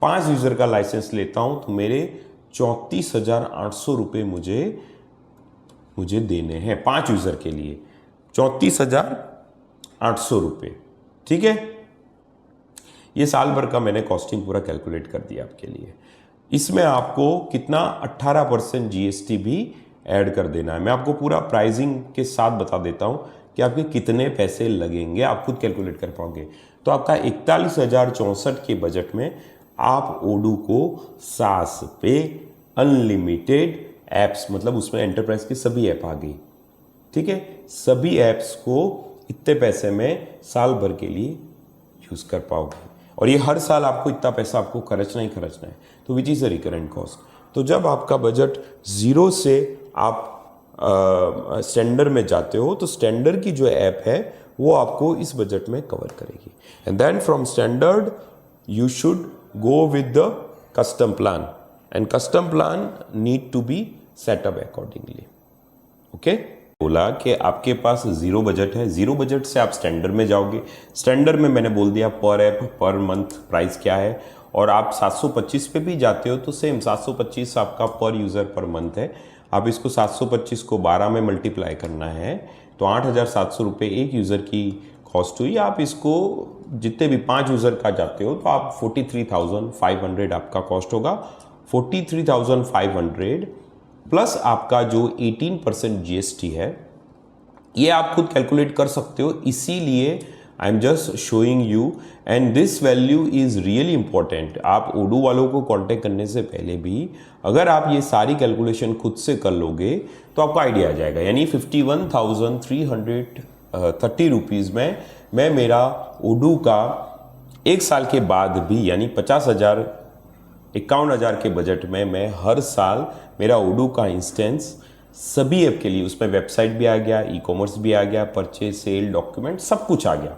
Speaker 1: 5 यूज़र का लाइसेंस लेता हूं तो मेरे 34,800 रुपये मुझे देने हैं 5 यूज़र के लिए, 34,800 रुपये। ठीक है, ये साल भर का मैंने कॉस्टिंग पूरा कैलकुलेट कर दिया आपके लिए। इसमें आपको कितना 18% जीएसटी भी ऐड कर देना है। मैं आपको पूरा प्राइसिंग के साथ बता देता हूं कि आपके कितने पैसे लगेंगे, आप खुद कैलकुलेट कर पाओगे। तो आपका 41,064 के बजट में आप ओडू को सास पे अनलिमिटेड ऐप्स, मतलब उसमें एंटरप्राइज की सभी ऐप आ गई, ठीक है, सभी ऐप्स को इतने पैसे में साल भर के लिए यूज़ कर पाओगे, और ये हर साल आपको इतना पैसा आपको खर्चना ही खर्चना है, तो which is a recurrent cost. तो जब आपका बजट ज़ीरो से आप स्टैंडर्ड में जाते हो तो स्टैंडर्ड की जो ऐप है वो आपको इस बजट में कवर करेगी, and then from standard you should go with the custom plan, and custom plan need to be set up accordingly. Okay, बोला कि आपके पास ज़ीरो बजट है, ज़ीरो बजट से आप स्टैंडर्ड में जाओगे। स्टैंडर्ड में मैंने बोल दिया पर ऐप पर मंथ प्राइस क्या है, और आप 725 पे भी जाते हो तो सेम 725 आपका पर यूज़र पर मंथ है। आप इसको 725 को 12 में मल्टीप्लाई करना है तो 8,700 रुपये एक यूज़र की कॉस्ट हुई। आप इसको जितने भी 5 यूज़र का जाते हो तो आप 43,500 आपका कॉस्ट होगा। 43,500 प्लस आपका जो 18% जीएसटी है, ये आप खुद कैलकुलेट कर सकते हो, इसीलिए I am just showing you, and this value is really important. आप ओडू वालों को कांटेक्ट करने से पहले भी अगर आप ये सारी कैलकुलेशन खुद से कर लोगे तो आपको आइडिया आ जाएगा। यानी 51,330 रुपीज़ में मैं मेरा ओडू का एक साल के बाद भी, यानी 50,000 51,000 के बजट में मैं हर साल मेरा ओडू का इंस्टेंस सभी ऐप के लिए, उसमें वेबसाइट भी आ गया, ई कॉमर्स भी आ गया, परचेज सेल डॉक्यूमेंट सब कुछ आ गया।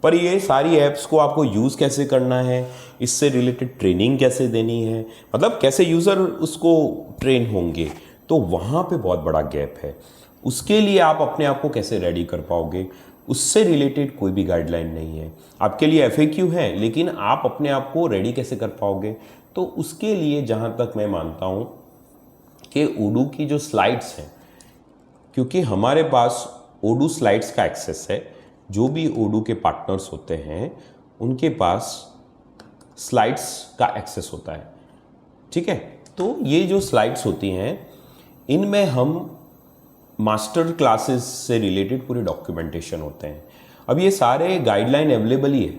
Speaker 1: पर ये सारी ऐप्स को आपको यूज़ कैसे करना है, इससे रिलेटेड ट्रेनिंग कैसे देनी है, मतलब कैसे यूज़र उसको ट्रेन होंगे, तो वहाँ पे बहुत बड़ा गैप है। उसके लिए आप अपने आप को कैसे रेडी कर पाओगे, उससे रिलेटेड कोई भी गाइडलाइन नहीं है। आपके लिए FAQ है, लेकिन आप अपने आप को रेडी कैसे कर पाओगे, तो उसके लिए जहाँ तक मैं मानता हूँ कि ओडू की जो स्लाइड्स हैं, क्योंकि हमारे पास ओडू स्लाइड्स का एक्सेस है, जो भी ओडू के पार्टनर्स होते हैं उनके पास स्लाइड्स का एक्सेस होता है, ठीक है। तो ये जो स्लाइड्स होती हैं इनमें हम मास्टर क्लासेस से रिलेटेड पूरे डॉक्यूमेंटेशन होते हैं। अब ये सारे गाइडलाइन अवेलेबल ही है,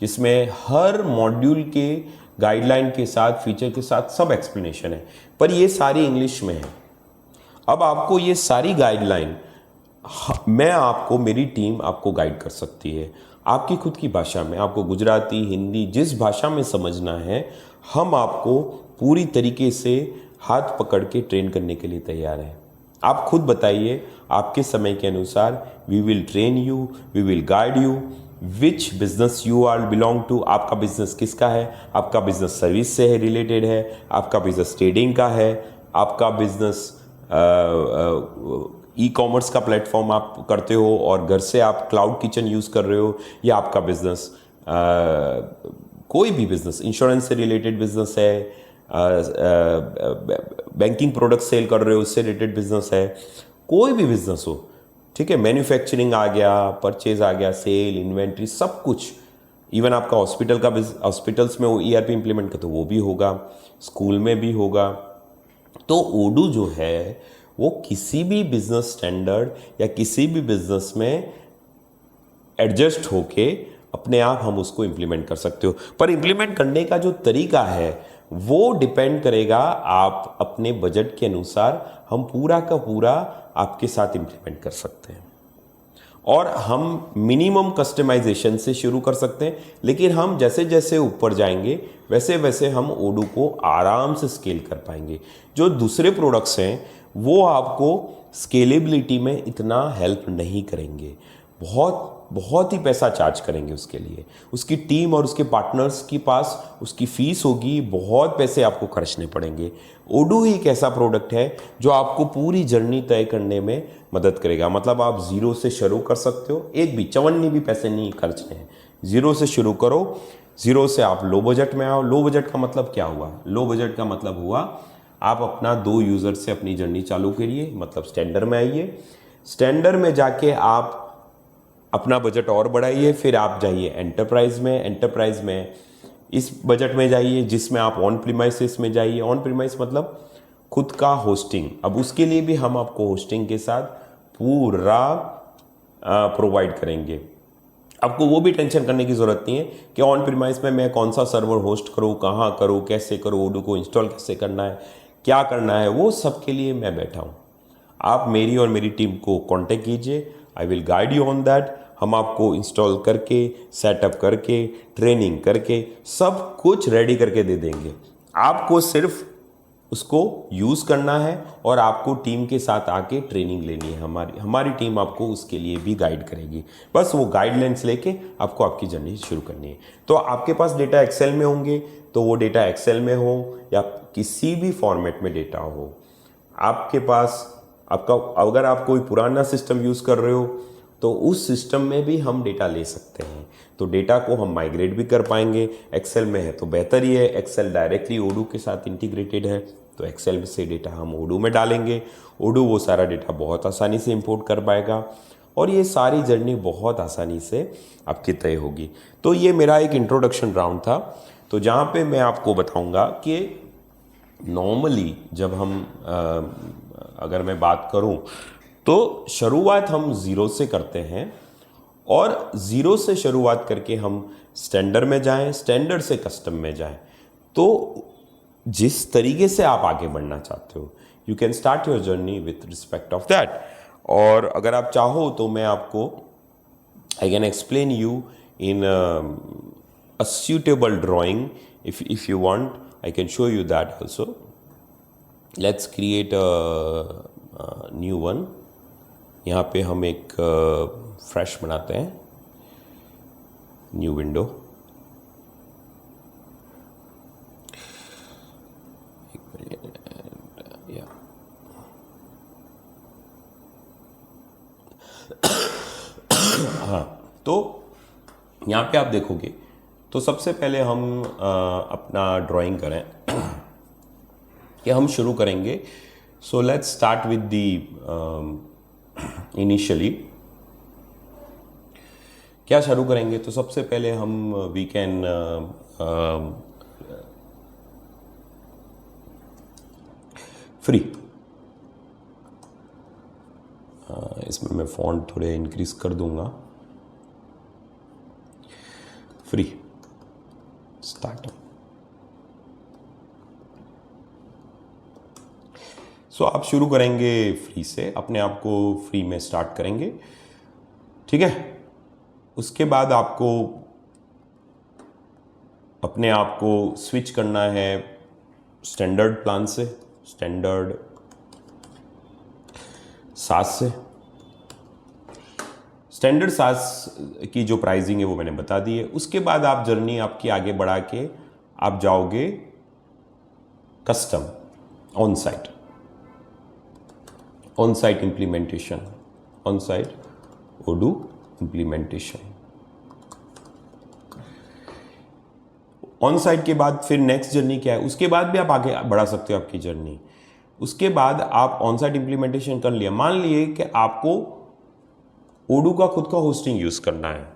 Speaker 1: जिसमें हर मॉड्यूल के गाइडलाइन के साथ, फीचर के साथ सब एक्सप्लेनेशन है, पर ये सारी इंग्लिश में है। अब आपको ये सारी गाइडलाइन मैं आपको, मेरी टीम आपको गाइड कर सकती है आपकी खुद की भाषा में। आपको गुजराती, हिंदी, जिस भाषा में समझना है, हम आपको पूरी तरीके से हाथ पकड़ के ट्रेन करने के लिए तैयार हैं। आप खुद बताइए, आपके समय के अनुसार we will train you, we will guide you which business you are belong to. आपका बिजनेस किसका है? आपका बिजनेस सर्विस से है, रिलेटेड है, आपका बिजनेस ट्रेडिंग का है, आपका बिजनेस ई कॉमर्स का प्लेटफॉर्म आप करते हो और घर से आप क्लाउड किचन यूज़ कर रहे हो, या आपका बिजनेस कोई भी बिजनेस, इंश्योरेंस से रिलेटेड बिजनेस है, बैंकिंग प्रोडक्ट सेल कर रहे हो, उससे रिलेटेड बिजनेस है, कोई भी बिजनेस हो, ठीक है। मैन्युफैक्चरिंग आ गया, परचेज आ गया, सेल, इन्वेंट्री, सब कुछ। इवन आपका हॉस्पिटल का हॉस्पिटल्स में वो ERP इंप्लीमेंट करते हो, वो भी होगा, स्कूल में भी होगा। तो ओडू जो है वो किसी भी बिजनेस स्टैंडर्ड या किसी भी बिजनेस में एडजस्ट होके अपने आप हम उसको इम्प्लीमेंट कर सकते हो। पर इम्प्लीमेंट करने का जो तरीका है वो डिपेंड करेगा आप अपने बजट के अनुसार, हम पूरा का पूरा आपके साथ इम्प्लीमेंट कर सकते हैं। और हम मिनिमम कस्टमाइजेशन से शुरू कर सकते हैं, लेकिन हम जैसे जैसे ऊपर जाएंगे वैसे वैसे हम ओडू को आराम से स्केल कर पाएंगे। जो दूसरे प्रोडक्ट्स हैं वो आपको स्केलेबिलिटी में इतना हेल्प नहीं करेंगे, बहुत ही पैसा चार्ज करेंगे उसके लिए। उसकी टीम और उसके पार्टनर्स के पास उसकी फीस होगी, बहुत पैसे आपको खर्चने पड़ेंगे। ओडू ही एक ऐसा प्रोडक्ट है जो आपको पूरी जर्नी तय करने में मदद करेगा। मतलब आप जीरो से शुरू कर सकते हो, एक भी चवन्नी भी पैसे नहीं खर्चने हैं, जीरो से शुरू करो। जीरो से आप लो बजट में आओ। लो बजट का मतलब क्या हुआ? लो बजट का मतलब हुआ आप अपना 2 यूज़र से अपनी जर्नी चालू करिए, मतलब स्टैंडर्ड में आइए। स्टैंडर्ड में जाके आप अपना बजट और बढ़ाइए, फिर आप जाइए एंटरप्राइज में। एंटरप्राइज में इस बजट में जाइए जिसमें आप ऑन प्रीमाइसेस में जाइए। ऑन प्रीमाइस मतलब खुद का होस्टिंग। अब उसके लिए भी हम आपको होस्टिंग के साथ पूरा प्रोवाइड करेंगे। आपको वो भी टेंशन करने की ज़रूरत नहीं है कि ऑन प्रीमाइस में मैं कौन सा सर्वर होस्ट करूँ, कहाँ करूँ, कैसे करूँ, ओडू को इंस्टॉल कैसे करना है, क्या करना है, वो सब के लिए मैं बैठा हूँ। आप मेरी और मेरी टीम को कांटेक्ट कीजिए, आई will guide you on that. हम आपको इंस्टॉल करके, सेटअप करके, ट्रेनिंग करके सब कुछ रेडी करके दे देंगे। आपको सिर्फ उसको यूज़ करना है और आपको टीम के साथ आके ट्रेनिंग लेनी है। हमारी टीम आपको उसके लिए भी गाइड करेगी। बस वो गाइडलाइंस लेके आपको आपकी जर्नी शुरू करनी है। तो आपके पास डेटा एक्सेल में होंगे तो वो डेटा एक्सेल में हो या किसी भी फॉर्मेट में डेटा हो, आपके पास आपका, अगर आप कोई पुराना सिस्टम यूज़ कर रहे हो तो उस सिस्टम में भी हम डेटा ले सकते हैं। तो डेटा को हम माइग्रेट भी कर पाएंगे। एक्सेल में है तो बेहतर ही है, एक्सेल डायरेक्टली ओडू के साथ इंटीग्रेटेड है, तो एक्सेल से डेटा हम ओडू में डालेंगे। ओडू वो सारा डेटा बहुत आसानी से इंपोर्ट कर पाएगा और ये सारी जर्नी बहुत आसानी से आपकी तय होगी। तो ये मेरा एक इंट्रोडक्शन राउंड था, तो जहाँ पे मैं आपको बताऊँगा कि नॉर्मली जब हम अगर मैं बात करूं तो शुरुआत हम ज़ीरो से करते हैं और ज़ीरो से शुरुआत करके हम स्टैंडर्ड में जाएं, स्टैंडर्ड से कस्टम में जाएं। तो जिस तरीके से आप आगे बढ़ना चाहते हो, you can start your journey with respect of that. और अगर आप चाहो तो मैं आपको, I can explain you in a suitable drawing if you want। I can show you that also. Let's create a new one. यहाँ पे हम एक फ्रेश बनाते हैं, न्यू विंडो. हाँ, तो यहाँ पे आप देखोगे तो सबसे पहले हम अपना ड्राइंग करें कि हम शुरू करेंगे. So let's start with the initially क्या शुरू करेंगे. तो सबसे पहले हम वी कैन फ्री. इसमें मैं फॉन्ट थोड़े इंक्रीज कर दूंगा. Free startup. सो आप शुरू करेंगे फ्री से, अपने आप को फ्री में स्टार्ट करेंगे. ठीक है. उसके बाद आपको अपने आप को स्विच करना है स्टैंडर्ड प्लान से, स्टैंडर्ड सास से. स्टैंडर्ड सास की जो प्राइसिंग है वो मैंने बता दी है. उसके बाद आप जर्नी आपकी आगे बढ़ा के आप जाओगे custom on site, on site implementation, on site Odoo implementation. On site के बाद फिर नेक्स्ट जर्नी क्या है, उसके बाद भी आप आगे बढ़ा सकते हो आपकी जर्नी. उसके बाद आप ऑन साइट इम्प्लीमेंटेशन कर लिया. मान लिए कि आपको ओडू का खुद का होस्टिंग यूज करना है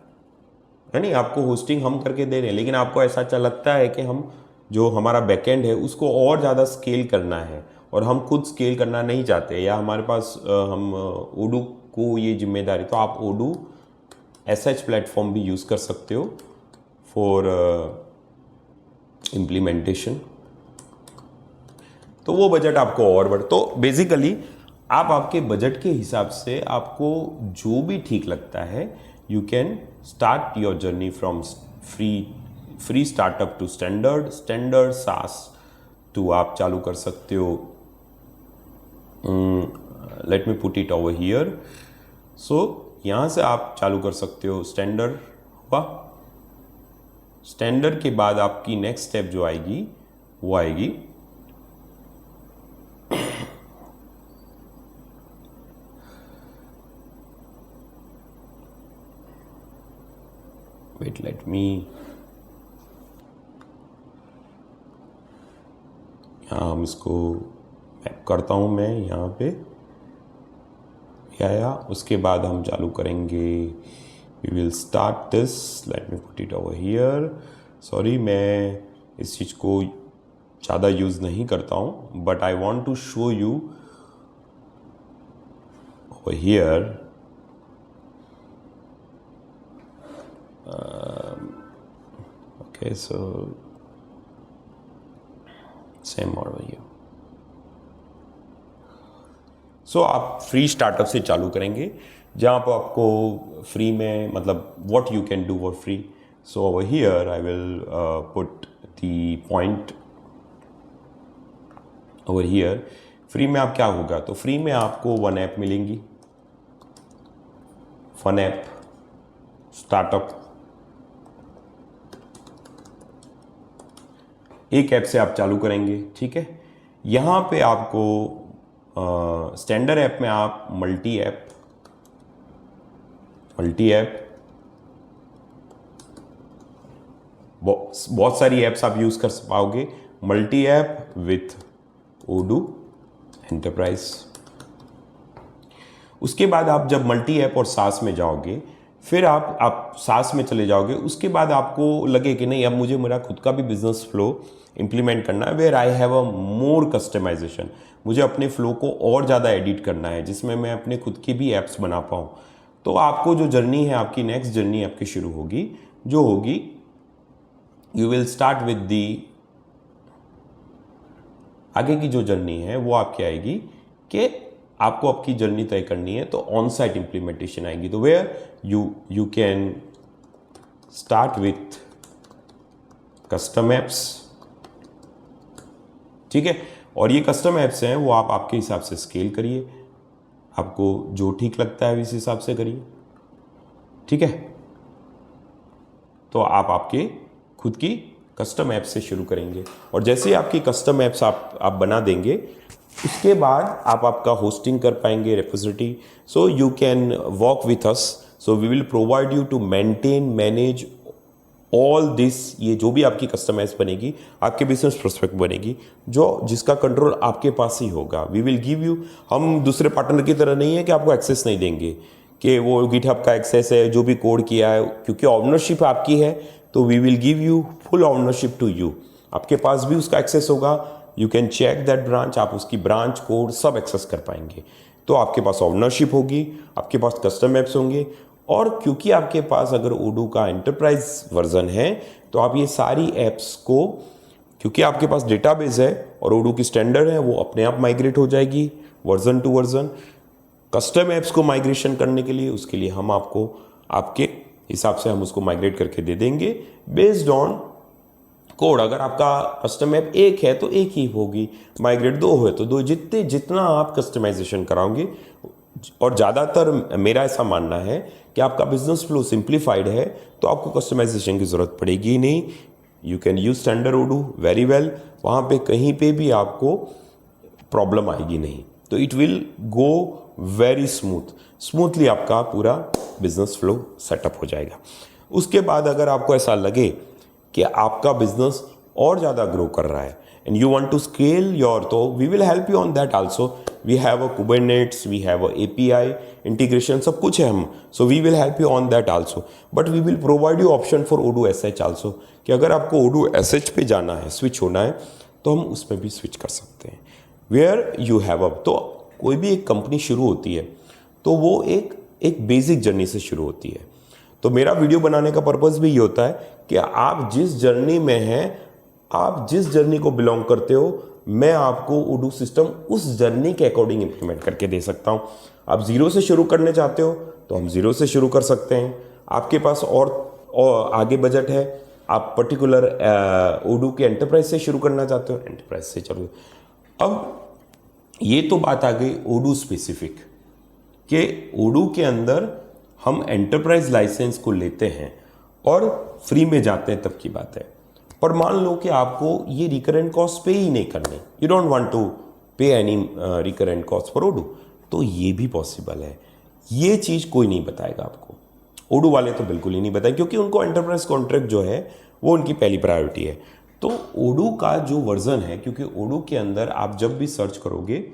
Speaker 1: नहीं, आपको होस्टिंग हम करके दे रहे हैं, लेकिन आपको ऐसा अच्छा लगता है कि हम जो हमारा बैकएंड है उसको और ज़्यादा स्केल करना है और हम खुद स्केल करना नहीं चाहते, या हमारे पास हम ओडू को ये जिम्मेदारी, तो आप ओडू एसएच प्लेटफॉर्म भी यूज़ कर सकते हो फॉर इम्प्लीमेंटेशन. तो वो बजट आपको और बढ़. तो बेसिकली आप आपके बजट के हिसाब से आपको जो भी ठीक लगता है you can start your journey from free startup to standard, standard SaaS to आप चालू कर सकते हो. Let me put it over here. So यहाँ से आप चालू कर सकते हो स्टैंडर्ड हुआ. स्टैंडर्ड के बाद आपकी नेक्स्ट स्टेप जो आएगी वो आएगी वेट लेट मी, यहाँ हम इसको मैप करता हूँ मैं यहाँ पे या उसके बाद हम चालू करेंगे. We will start this. Let me put it over here. Sorry मैं इस चीज़ को ज़्यादा यूज़ नहीं करता हूँ, but I want to show you over here. Okay, so same over here. So आप फ्री स्टार्टअप से चालू करेंगे जहाँ पर आपको फ्री में मतलब what you can do for free. So over here I will put the point over here. Free में आप क्या होगा, तो फ्री में आपको 1 ऐप मिलेंगी. फन ऐप स्टार्टअप, एक ऐप से आप चालू करेंगे. ठीक है. यहाँ पे आपको स्टैंडर्ड ऐप में आप मल्टी ऐप बहुत सारी ऐप्स आप यूज कर पाओगे. Multi app with Odoo enterprise. उसके बाद आप जब मल्टी ऐप और सास में जाओगे, फिर आप सास में चले जाओगे. उसके बाद आपको लगे कि नहीं अब मुझे मेरा खुद का भी बिजनेस फ्लो इंप्लीमेंट करना है, where I have a more customization. मुझे अपने फ्लो को और ज़्यादा एडिट करना है जिसमें मैं अपने खुद की भी ऐप्स बना पाऊँ. तो आपको जो जर्नी है, आपकी नेक्स्ट जर्नी आपकी शुरू होगी, जो होगी यू विल स्टार्ट विद दी, आगे की जो जर्नी है वो आपकी आएगी कि आपको आपकी जर्नी तय करनी है तो ऑन साइट इंप्लीमेंटेशन आएगी. तो where you can start with custom apps, ठीक है। और ये कस्टम ऐप्स हैं, वो आप आपके हिसाब से स्केल करिए, आपको जो ठीक लगता है इस हिसाब से करिए, ठीक है। तो आप आपके खुद की कस्टम ऐप से शुरू करेंगे, और जैसे ही आपकी कस्टम ऐप्स आप बना देंगे, उसके बाद आप आपका होस्टिंग कर पाएंगे, repository. So you can work with us, so we will provide you to maintain, manage all this. ये जो भी आपकी कस्टम ऐप्स बनेगी, आपके बिजनेस प्रोस्पेक्ट बनेगी, जो जिसका कंट्रोल आपके पास ही होगा। वी विल गिव यू, हम दूसरे पार्टनर की तरह नहीं है कि आपको एक्सेस नहीं देंगे, कि वो गिटहब का एक्सेस है, जो भी कोड किया है, क्योंकि ऑनरशिप आपकी है, तो we will give you full ownership to you. आपके पास भी उसका एक्सेस होगा, you can check that branch, आप उसकी ब्रांच कोड सब एक्सेस कर पाएंगे। तो आपके पास ऑनरशिप होगी, आपके पास कस्टम ऐप्स होंगे, और क्योंकि आपके पास अगर ओडू का एंटरप्राइज वर्जन है, तो आप ये सारी ऐप्स को, क्योंकि आपके पास डेटाबेस है और ओडू की स्टैंडर्ड है, वो अपने आप माइग्रेट हो जाएगी version two version. Custom apps को माइग्रेशन करने के लिए, उसके लिए हम आपको आपके हिसाब से हम उसको माइग्रेट करके दे देंगे बेस्ड ऑन कोड। अगर आपका कस्टम ऐप एक है तो एक ही होगी, माइग्रेट दो है तो दो, जितना आप कस्टमाइजेशन कराओगे। और ज़्यादातर मेरा ऐसा मानना है कि आपका बिजनेस फ्लो सिंप्लीफाइड है, तो आपको कस्टमाइजेशन की ज़रूरत पड़ेगी ही नहीं। You can use standard Odoo very well, वहाँ पे कहीं पे भी आपको प्रॉब्लम आएगी नहीं। तो it will go very smoothly आपका पूरा बिजनेस फ्लो सेटअप हो जाएगा। उसके बाद अगर आपको ऐसा लगे कि आपका बिजनेस और ज़्यादा ग्रो कर रहा है and you want to scale your, तो we will help you on that also. We have a Kubernetes, we have a API integration, सब कुछ है हम। So we will help you on that also, but we will provide you option for Odoo SH also, कि अगर आपको ओडू SH पे जाना है, स्विच होना है, तो हम उसमें भी स्विच कर सकते हैं। वेयर यू हैव अ, तो कोई भी एक कंपनी शुरू होती है तो वो एक बेसिक जर्नी से शुरू होती है। तो मेरा वीडियो बनाने का पर्पस भी ये होता है कि आप जिस जर्नी में हैं, आप जिस जर्नी को बिलोंग करते हो, मैं आपको ओडू सिस्टम उस जर्नी के अकॉर्डिंग इंप्लीमेंट करके दे सकता हूँ। आप जीरो से शुरू करने चाहते हो तो हम जीरो से शुरू कर सकते हैं। आपके पास और आगे बजट है, आप पर्टिकुलर ओडू के एंटरप्राइज से शुरू करना चाहते हो, एंटरप्राइज से चलो। अब ये तो बात आ गई ओडू स्पेसिफिक, कि ओडू के अंदर हम एंटरप्राइज लाइसेंस को लेते हैं और फ्री में जाते हैं, तब की बात है। पर मान लो कि आपको ये रिकरेंट कॉस्ट पे ही नहीं करने, यू डोंट वांट टू पे एनी रिकरेंट कॉस्ट फॉर ओडू, तो ये भी पॉसिबल है। ये चीज़ कोई नहीं बताएगा आपको, ओडू वाले तो बिल्कुल ही नहीं बताए, क्योंकि उनको एंटरप्राइज कॉन्ट्रैक्ट जो है वो उनकी पहली प्रायोरिटी है। तो ओडू का जो वर्जन है, क्योंकि ओडू के अंदर आप जब भी सर्च करोगे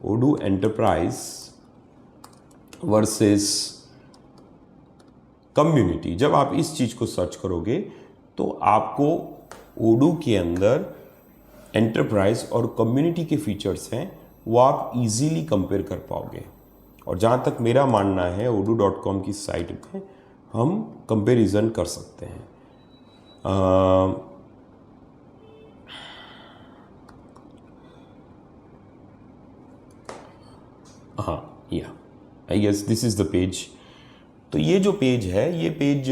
Speaker 1: ओडू एंटरप्राइज वर्सेस कम्युनिटी, जब आप इस चीज़ को सर्च करोगे तो आपको ओडू के अंदर एंटरप्राइज और कम्युनिटी के फीचर्स हैं, वो आप इजीली कंपेयर कर पाओगे। और जहाँ तक मेरा मानना है, odoo.com की साइट में हम कंपेरिजन कर सकते हैं। हाँ, या I guess this is the page. तो ये जो पेज है, ये पेज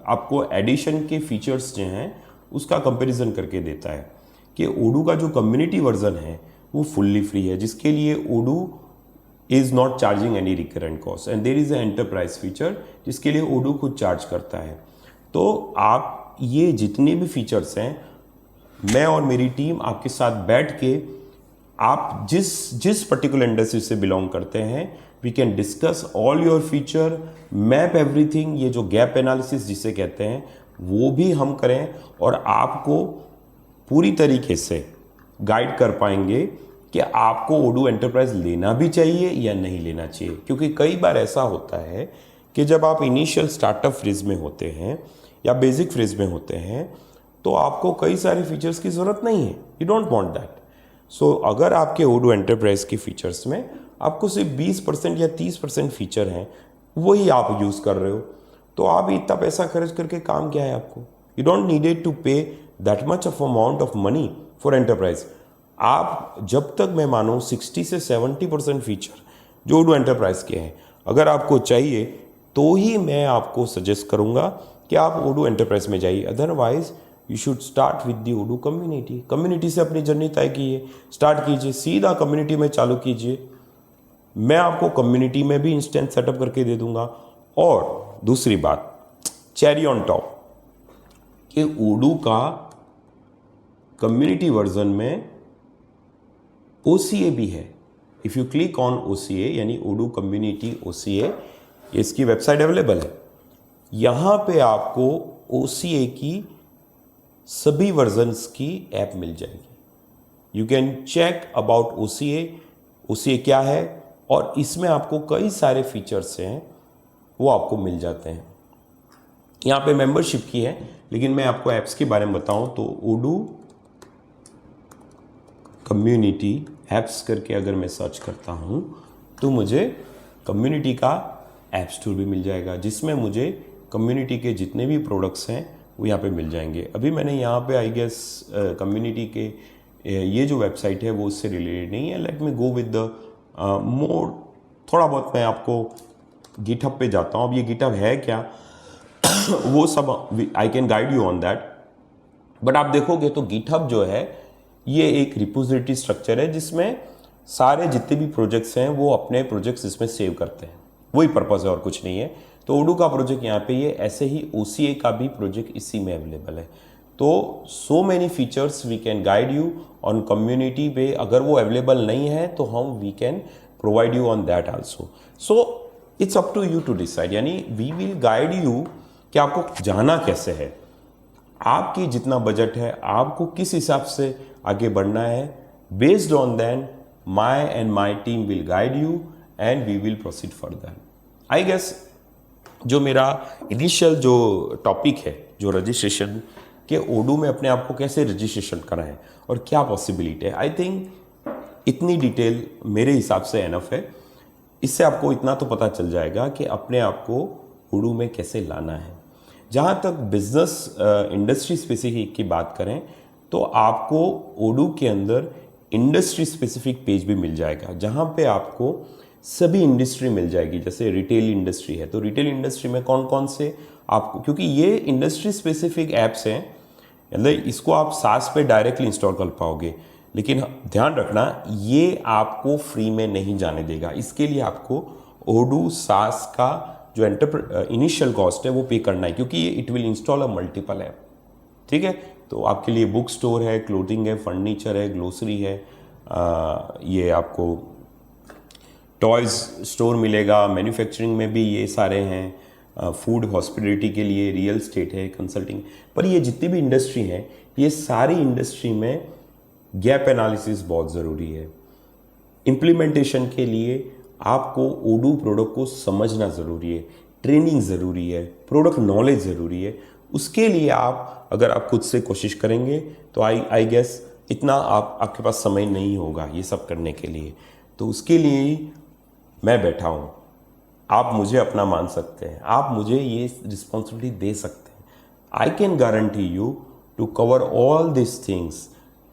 Speaker 1: आपको एडिशन के फीचर्स जो हैं उसका कंपैरिजन करके देता है कि ओडू का जो कम्युनिटी वर्जन है वो फुल्ली फ्री है, जिसके लिए Odoo is not charging any recurring cost, and there is a enterprise feature जिसके लिए ओडू खुद चार्ज करता है। तो आप ये जितने भी फीचर्स हैं, मैं और मेरी टीम आपके साथ बैठ के, आप जिस पर्टिकुलर इंडस्ट्री से बिलोंग करते हैं, we can discuss all your feature, map everything. ये जो गैप एनालिसिस जिसे कहते हैं वो भी हम करें, और आपको पूरी तरीके से गाइड कर पाएंगे कि आपको ओडू एंटरप्राइज लेना भी चाहिए या नहीं लेना चाहिए। क्योंकि कई बार ऐसा होता है कि जब आप इनिशियल स्टार्टअप फेज में होते हैं या बेसिक फेज में होते हैं, तो आपको कई सारे फीचर्स की ज़रूरत नहीं है, यू डोंट वांट दैट। सो अगर आपके ओडू एंटरप्राइज के फीचर्स में आपको सिर्फ 20% या 30% फीचर हैं, वही आप यूज़ कर रहे हो, तो आप इतना पैसा खर्च करके काम क्या है आपको? यू डोंट नीडेड टू पे that much of amount of money for enterprise. आप जब तक मैं मानूँ 60 से 70% फीचर जो ओडू एंटरप्राइज के हैं अगर आपको चाहिए, तो ही मैं आपको सजेस्ट करूँगा कि आप ओडू एंटरप्राइज में जाइए। Otherwise you should start with the Odoo community. Community से अपनी जर्नी तय कीजिए, स्टार्ट कीजिए, सीधा कम्युनिटी में चालू कीजिए। मैं आपको कम्युनिटी में भी इंस्टेंस सेटअप करके दे दूंगा। और दूसरी बात, चेरी ऑन टॉप, कि ओडू का कम्युनिटी वर्जन में OCA भी है। If you click on OCA यानी ओडू कम्युनिटी OCA, इसकी वेबसाइट अवेलेबल है। यहाँ पे आपको OCA की सभी वर्जन्स की ऐप मिल जाएगी। You can check about OCA क्या है, और इसमें आपको कई सारे फीचर्स हैं वो आपको मिल जाते हैं। यहाँ पे मेंबरशिप की है, लेकिन मैं आपको ऐप्स के बारे में बताऊं तो ओडू कम्युनिटी ऐप्स करके अगर मैं सर्च करता हूँ तो मुझे कम्युनिटी का ऐप स्टोर भी मिल जाएगा, जिसमें मुझे कम्युनिटी के जितने भी प्रोडक्ट्स हैं वो यहाँ पे मिल जाएंगे। अभी मैंने यहाँ पे आई गेस कम्युनिटी के ये जो वेबसाइट है वो उससे रिलेटेड नहीं है। Let me go with the more, थोड़ा बहुत मैं आपको गिटहब पे जाता हूँ। अब ये गिटहब है क्या वो सब I can guide you on that. But आप देखोगे तो गिटहब जो है ये एक रिपोजिटरी स्ट्रक्चर है, जिसमें सारे जितने भी प्रोजेक्ट्स हैं वो अपने प्रोजेक्ट्स इसमें सेव करते हैं। वही पर्पज़ है और कुछ नहीं है। तो ओडू का प्रोजेक्ट यहाँ पे ये, ऐसे ही OCA का भी प्रोजेक्ट इसी में अवेलेबल है। तो so many features we can guide you on community पे। अगर वो अवेलेबल नहीं है तो हम we can provide you on that also. So it's up to you to decide, यानी वी विल गाइड यू कि आपको जाना कैसे है, आपकी जितना बजट है, आपको किस हिसाब से आगे बढ़ना है। Based on that my and my team will guide you and we will proceed further. I guess जो मेरा इनिशियल जो टॉपिक है, जो रजिस्ट्रेशन के ओडू में अपने आप को कैसे रजिस्ट्रेशन कराएं और क्या पॉसिबिलिटी है, आई थिंक इतनी डिटेल मेरे हिसाब से एनफ है। इससे आपको इतना तो पता चल जाएगा कि अपने आप को ओडू में कैसे लाना है। जहाँ तक बिजनेस इंडस्ट्री स्पेसिफिक की बात करें तो आपको ओडू के अंदर इंडस्ट्री स्पेसिफिक पेज भी मिल जाएगा, जहाँ पे आपको सभी इंडस्ट्री मिल जाएगी। जैसे रिटेल इंडस्ट्री है तो रिटेल इंडस्ट्री में कौन कौन से आपको, क्योंकि ये इंडस्ट्री स्पेसिफिक ऐप्स हैं, मतलब इसको आप SaaS पे डायरेक्टली इंस्टॉल कर पाओगे, लेकिन ध्यान रखना ये आपको फ्री में नहीं जाने देगा। इसके लिए आपको ओडू SaaS का जो इनिशियल कॉस्ट है वो पे करना है, क्योंकि ये it will install a multiple app. ठीक है, तो आपके लिए बुक स्टोर है, क्लोथिंग है, फर्नीचर है, ग्लोसरी है, ये आपको टॉयज़ स्टोर मिलेगा, मैन्युफैक्चरिंग में भी ये सारे हैं, फूड हॉस्पिटलिटी के लिए रियल एस्टेट है, कंसल्टिंग। पर ये जितनी भी इंडस्ट्री है, ये सारी इंडस्ट्री में गैप एनालिसिस बहुत ज़रूरी है। इम्प्लीमेंटेशन के लिए आपको ओडू प्रोडक्ट को समझना ज़रूरी है, ट्रेनिंग ज़रूरी है, प्रोडक्ट नॉलेज ज़रूरी है। उसके लिए आप अगर आप खुद से कोशिश करेंगे तो आई गेस इतना आपके पास समय नहीं होगा ये सब करने के लिए। तो उसके लिए ही मैं बैठा हूँ। आप मुझे अपना मान सकते हैं, आप मुझे ये रिस्पॉन्सिबिलिटी दे सकते हैं। I can guarantee you to cover all this things.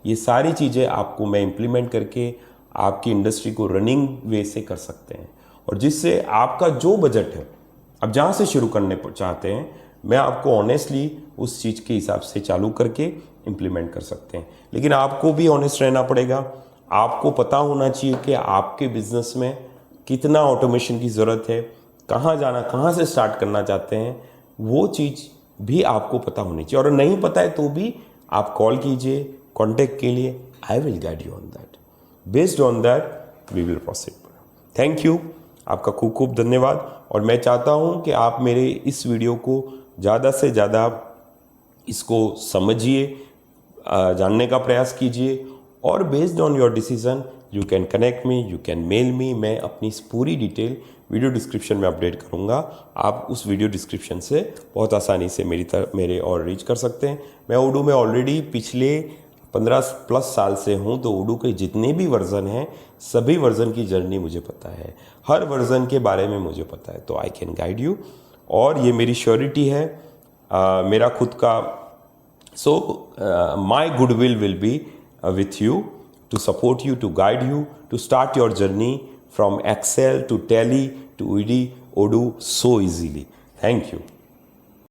Speaker 1: ये सारी चीज़ें आपको मैं इम्प्लीमेंट करके आपकी इंडस्ट्री को रनिंग वे से कर सकते हैं, और जिससे आपका जो बजट है, अब जहाँ से शुरू करने चाहते हैं, मैं आपको ऑनेस्टली उस चीज़ के हिसाब से चालू करके इम्प्लीमेंट कर सकते हैं। लेकिन आपको भी ऑनेस्ट रहना पड़ेगा। आपको पता होना चाहिए कि आपके बिजनेस में कितना ऑटोमेशन की ज़रूरत है, कहाँ जाना, कहाँ से स्टार्ट करना चाहते हैं, वो चीज़ भी आपको पता होनी चाहिए। और नहीं पता है तो भी आप कॉल कीजिए कॉन्टैक्ट के लिए, I will guide you on that. Based on that we will proceed. Thank you, आपका खूब खूब धन्यवाद। और मैं चाहता हूँ कि आप मेरे इस वीडियो को ज़्यादा से ज़्यादा इसको समझिए, जानने का प्रयास कीजिए, और based on your decision you can connect me, you can mail me. मैं अपनी पूरी डिटेल वीडियो डिस्क्रिप्शन में अपडेट करूंगा। आप उस वीडियो डिस्क्रिप्शन से बहुत आसानी से मेरे और रीच कर सकते हैं। मैं ओडू में ऑलरेडी पिछले 15+ साल से हूँ, तो ओडू के जितने भी वर्जन हैं, सभी वर्जन की जर्नी मुझे पता है, हर वर्जन के बारे में मुझे पता है। तो आई कैन गाइड यू, और ये मेरी श्योरिटी है, मेरा खुद का। So my goodwill will be with you to support you, to guide you, to start your journey from Excel to Tally to Odoo so easily. Thank you.